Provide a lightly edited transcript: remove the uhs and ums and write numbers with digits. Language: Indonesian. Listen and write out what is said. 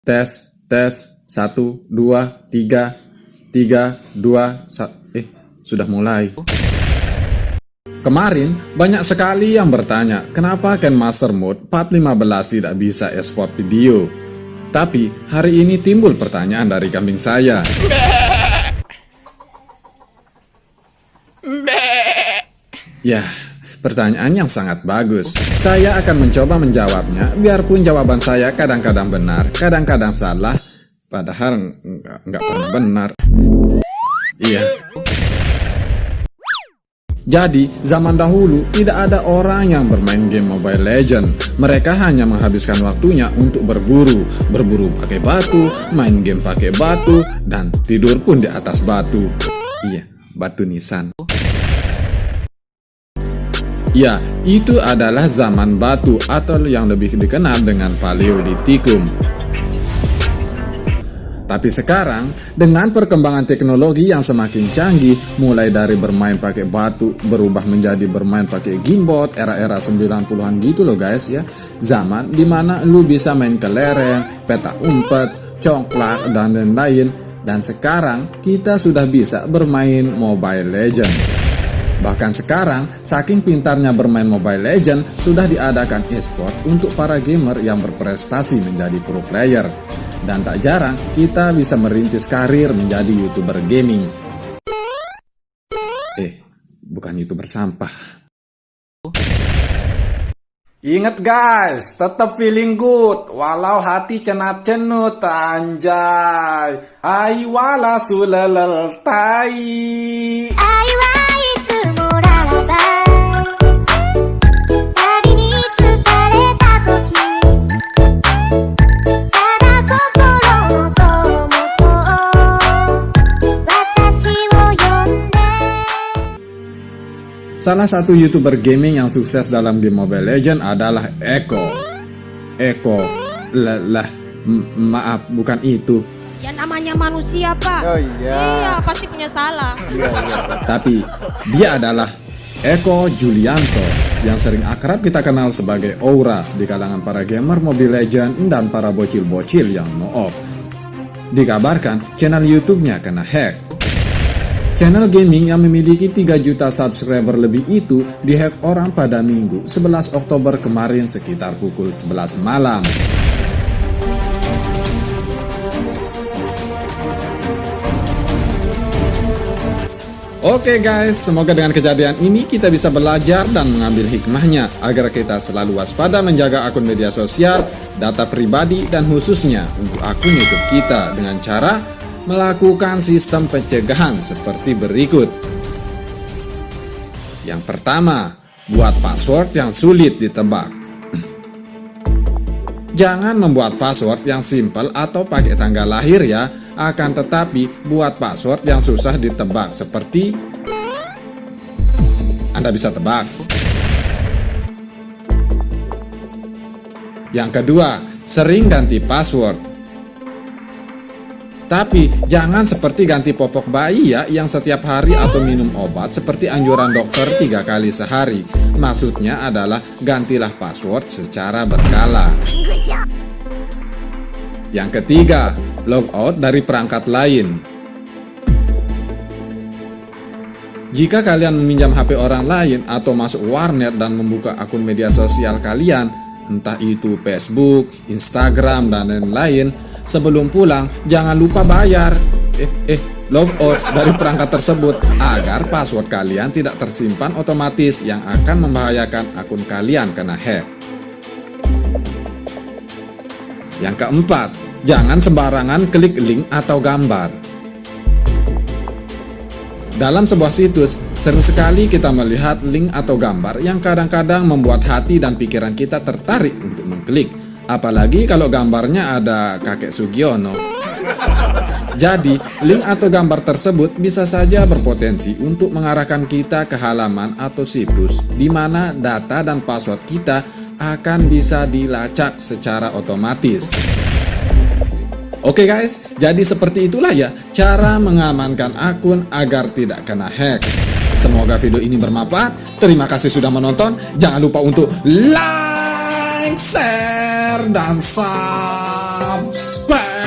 Tes, tes, 1, 2, 3, 3, 2, sudah mulai. Kemarin, banyak sekali yang bertanya, kenapa Ken Master Mode 4.15 tidak bisa export video? Tapi, hari ini timbul pertanyaan dari kambing saya. Ya, pertanyaan yang sangat bagus. Saya akan mencoba menjawabnya, biarpun jawaban saya kadang-kadang benar, kadang-kadang salah, padahal nggak pernah benar. Iya. Jadi, zaman dahulu tidak ada orang yang bermain game Mobile Legends. Mereka hanya menghabiskan waktunya untuk berburu pakai batu, main game pakai batu, dan tidur pun di atas batu. Iya, batu nisan. Ya, itu adalah zaman batu atau yang lebih dikenal dengan Paleolitikum. Tapi sekarang, dengan perkembangan teknologi yang semakin canggih, mulai dari bermain pakai batu, berubah menjadi bermain pakai gamebot, era-era 90-an gitu loh guys ya. Zaman dimana lu bisa main kelereng, petak umpet, congklak, dan lain-lain. Dan sekarang, kita sudah bisa bermain Mobile Legends. Bahkan sekarang, saking pintarnya bermain Mobile Legends, sudah diadakan e-sport untuk para gamer yang berprestasi menjadi pro player. Dan tak jarang, kita bisa merintis karir menjadi YouTuber gaming. Bukan YouTuber sampah. Ingat guys, tetap feeling good, walau hati cenat-cenut, anjay. Aiwala sulalal tai. Salah satu YouTuber gaming yang sukses dalam game Mobile Legends adalah Eko. Maaf, bukan itu. Ya namanya manusia, Pak. Oh iya. Iya, pasti punya salah. Iya. Tapi dia adalah Eko Julianto yang sering akrab kita kenal sebagai Aura di kalangan para gamer Mobile Legends dan para bocil-bocil yang no-off. Dikabarkan channel YouTube-nya kena hack. Channel gaming yang memiliki 3 juta subscriber lebih itu dihack orang pada Minggu 11 Oktober kemarin sekitar pukul 11 malam. Oke guys, semoga dengan kejadian ini kita bisa belajar dan mengambil hikmahnya agar kita selalu waspada menjaga akun media sosial, data pribadi, dan khususnya untuk akun YouTube kita dengan cara melakukan sistem pencegahan seperti berikut. Yang pertama, buat password yang sulit ditebak. Jangan membuat password yang simple atau pakai tanggal lahir ya, akan tetapi buat password yang susah ditebak seperti Anda bisa tebak. Yang kedua, sering ganti password. Tapi jangan seperti ganti popok bayi ya, yang setiap hari atau minum obat seperti anjuran dokter 3 kali sehari. Maksudnya adalah gantilah password secara berkala. Yang ketiga, logout dari perangkat lain. Jika kalian meminjam HP orang lain atau masuk warnet dan membuka akun media sosial kalian, entah itu Facebook, Instagram, dan lain-lain, sebelum pulang, jangan lupa bayar. Logout dari perangkat tersebut agar password kalian tidak tersimpan otomatis yang akan membahayakan akun kalian kena hack. Yang keempat, jangan sembarangan klik link atau gambar. Dalam sebuah situs, sering sekali kita melihat link atau gambar yang kadang-kadang membuat hati dan pikiran kita tertarik untuk mengklik. Apalagi kalau gambarnya ada kakek Sugiono. Jadi, link atau gambar tersebut bisa saja berpotensi untuk mengarahkan kita ke halaman atau situs di mana data dan password kita akan bisa dilacak secara otomatis. Oke guys, jadi seperti itulah ya cara mengamankan akun agar tidak kena hack. Semoga video ini bermanfaat. Terima kasih sudah menonton. Jangan lupa untuk like, share, dan subscribe. subscribe.